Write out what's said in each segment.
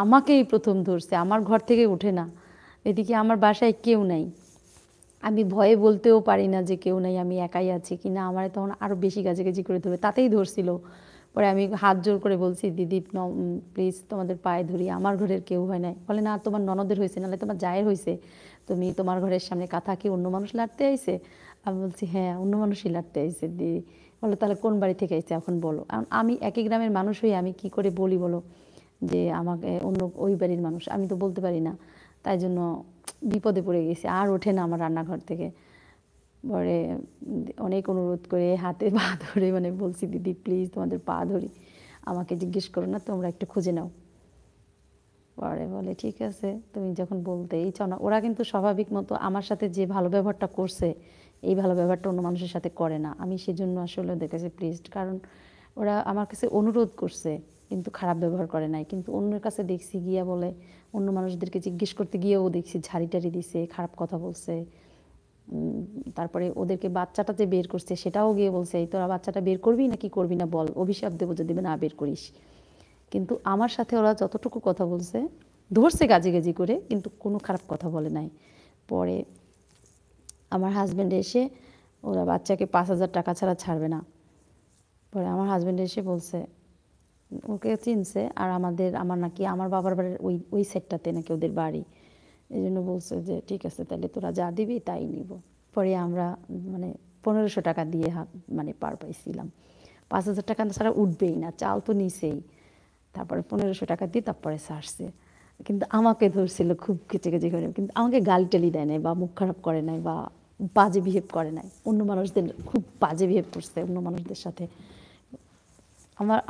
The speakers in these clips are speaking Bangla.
আমাকেই প্রথম ধরছে, আমার ঘর থেকে ওঠে না। এদিকে আমার বাসায় কেউ নাই, আমি ভয়ে বলতেও পারি না যে কেউ নাই, আমি একাই আছি কিনা। আমার তখন আরও বেশি গাছাগাছি করে ধরবে, তাতেই ধরছিল। পরে আমি হাত জোর করে বলছি, দিদি প্লিজ তোমাদের পায়ে ধরি, আমার ঘরের কেউ হয় নাই। বলে না, তোমার ননদের হয়েছে, নাহলে তোমার জায়ের হয়েছে, তুমি তোমার ঘরের সামনে কাঁথা কি অন্য মানুষ লাড়তে আইছে? আমি বলছি হ্যাঁ, অন্য মানুষই লাড়তে আইছে দিদি। বলো তাহলে কোন বাড়ি থেকে আইছে এখন বলো। আমি একই গ্রামের মানুষ হয়ে আমি কি করে বলি বলো যে আমাকে অন্য ওই বাড়ির মানুষ? আমি তো বলতে পারি না। তাই জন্য বিপদে পড়ে গেছি, আর ওঠে না আমার রান্নাঘর থেকে। পরে অনেক অনুরোধ করে হাতে পা ধরে মানে বলছি, দিদি প্লিজ তোমাদের পা ধরি, আমাকে জিজ্ঞেস করো না, তোমরা একটু খুঁজে নাও। পরে বলে ঠিক আছে, তুমি যখন বলতেই চাও না। ওরা কিন্তু স্বাভাবিক মতো আমার সাথে যে ভালো ব্যবহারটা করছে, এই ভালো ব্যবহারটা অন্য মানুষের সাথে করে না। আমি সেজন্য আসলে ওদের কাছে প্লিজড, কারণ ওরা আমার কাছে অনুরোধ করছে কিন্তু খারাপ ব্যবহার করে নাই। কিন্তু অন্যের কাছে দেখছি গিয়া বলে, অন্য মানুষদেরকে জিজ্ঞেস করতে গিয়েও দেখছি ঝাড়ি টাড়ি দিছে, খারাপ কথা বলছে। তারপরে ওদেরকে বাচ্চাটা যে বের করছে সেটাও গিয়ে বলছে, এই তোরা বাচ্চাটা বের করবি নাকি করবি না বল, অভিশাপ দেবো যদি না বের করিস। কিন্তু আমার সাথে ওরা যতটুকু কথা বলছে, ধরছে গাজি করে, কিন্তু কোনো খারাপ কথা বলে নাই। পরে আমার হাজব্যান্ড এসে, ওরা বাচ্চাকে 5,000 টাকা ছাড়া ছাড়বে না। পরে আমার হাজব্যান্ড এসে বলছে, ওকে চিনছে, আর আমার নাকি আমার বাবার বাড়ির ওই ওই সেটটাতে নাকি ওদের বাড়ি। এই জন্য বলছে যে ঠিক আছে তাহলে তোরা যা দিবি তাই নিব। পরে আমরা মানে 1,500 টাকা দিয়ে মানে পার পাইছিলাম। 5,000 টাকা ছাড়া উঠবেই না, চাল তো নিছেই। তারপরে 1,500 টাকা দিয়ে তারপরে ছাড়ছে। কিন্তু আমাকে ধরছিল খুব কেচেকেচে করে, কিন্তু আমাকে গালি টালি দেয় নাই বা মুখ খারাপ করে নাই বা বাজে বিহেভ করে নাই। অন্য মানুষদের খুব বাজে বিহেভ করছে, অন্য মানুষদের সাথে,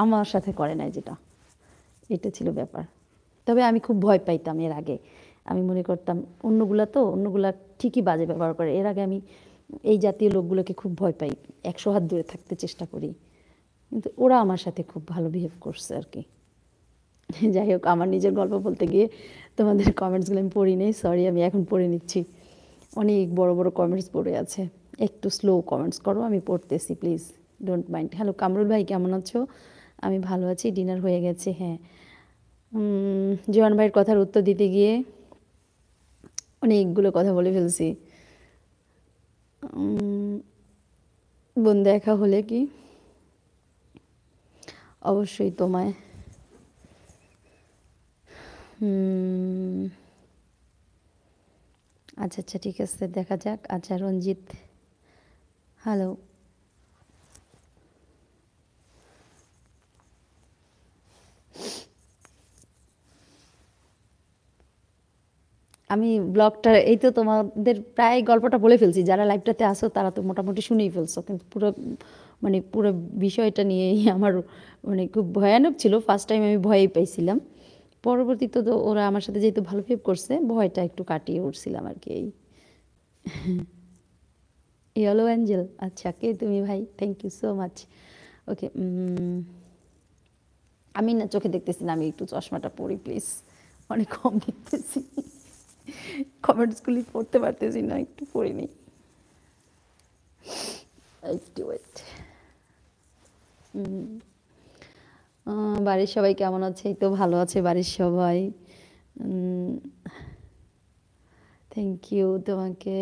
আমার সাথে করে নাই, যেটা এটা ছিল ব্যাপার। তবে আমি খুব ভয় পাইতাম এর আগে। আমি মনে করতাম অন্যগুলা ঠিকই বাজে ব্যবহার করে, এর আগে আমি এই জাতীয় লোকগুলোকে খুব ভয় পাই, 100 হাত দূরে থাকতে চেষ্টা করি। কিন্তু ওরা আমার সাথে খুব ভালো বিহেভ করছে আর কি। যাই হোক, আমার নিজের গল্প বলতে গিয়ে তোমাদের কমেন্টসগুলো আমি পড়ি নেই, সরি, আমি এখন পড়ে নিচ্ছি। অনেক বড় বড় কমেন্টস পড়ে আছে, একটু স্লো কমেন্টস করো, আমি পড়তেছি, please don't mind. Hello Kamrul ভাই, কেমন আছো? আমি ভালো আছি, ডিনার হয়ে গেছে। হ্যাঁ, জোয়ান ভাইয়ের কথার উত্তর দিতে গিয়ে অনেকগুলো কথা বলে ফেলছি। বোন দেখা হলে কি অবশ্যই তোমায় আচ্ছা আচ্ছা ঠিক আছে, দেখা যাক। আচ্ছা রঞ্জিত, হ্যালো। আমি ব্লগটা এই তো তোমাদের প্রায় গল্পটা বলে ফেলছি, যারা লাইভটাতে আসো তারা তো মোটামুটি শুনেই ফেলছো, কিন্তু পুরো বিষয়টা নিয়েই আমার মানে খুব ভয়ানক ছিল। ফার্স্ট টাইম আমি ভয়ই পাইছিলাম, পরবর্তীতে তো ওরা আমার সাথে যেহেতু ভালো বিহেভ করছে, ভয়টা একটু কাটিয়ে উঠছিলাম আর কি। এই ইয়েলো অ্যাঞ্জেল, আচ্ছা কে তুমি ভাই? Thank you so much. Okay, আমি না চোখে দেখতেছি না, আমি একটু চশমাটা পড়ি প্লিজ, অনেক কম দেখতেছি, কমেন্টসগুলি পড়তে পারতেছি না, একটু পড়ে নিই, একটু ওয়েট। বাড়ির সবাই কেমন আছে? এই তো ভালো আছে বাড়ির সবাই। থ্যাংক ইউ তোমাকে।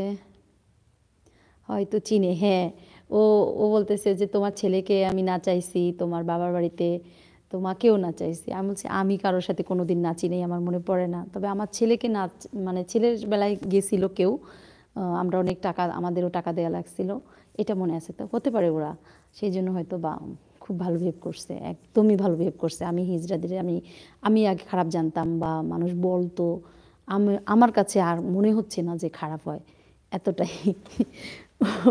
হয়তো চিনে, হ্যাঁ। ও ও বলতেছে যে তোমার ছেলেকে আমি নাচাইছি তোমার বাবার বাড়িতে, তোমাকেও নাচাইছি। আমি বলছি আমি কারোর সাথে কোনো দিন নাচি নেই, আমার মনে পড়ে না। তবে আমার ছেলেকে মানে ছেলের বেলায় গেছিল কেউ, আমরা অনেক টাকা, আমাদেরও টাকা দেওয়া লাগছিল, এটা মনে আছে। তো হতে পারে ওরা সেই জন্য হয়তো বা খুব ভালো বিহেভ করছে, একদমই ভালো বিহেভ করছে। আমি হিজড়াদের আমি আমি আগে খারাপ জানতাম বা মানুষ বলতো, আমার কাছে আর মনে হচ্ছে না যে খারাপ হয়, এতটাই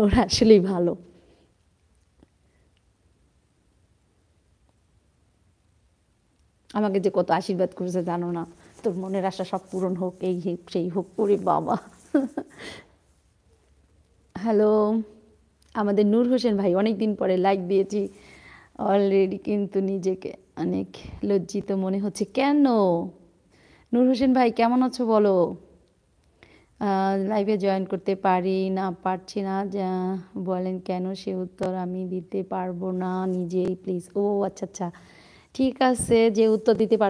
ওরা আসলেই ভালো। আমাকে যে কত আশীর্বাদ করেছে জানো না, তোর মনের আশা সব পূরণ হোক, এই হোক সেই হোক, ওরে বাবা। হ্যালো, আমাদের নূর হোসেন ভাই, অনেক দিন পরে লাইক দিয়েছি অলরেডি, কিন্তু নিজেকে অনেক লজ্জিত মনে হচ্ছে। কেন? নূর হোসেন ভাই কেমন আছো বলো? লাইভে জয়েন করতে পারছি না, বলেন কেন? সে উত্তর আমি দিতে পারবো না নিজেই, প্লিজ। ও আচ্ছা আচ্ছা, ঠিক আছে, যে উত্তর দিতে পারবো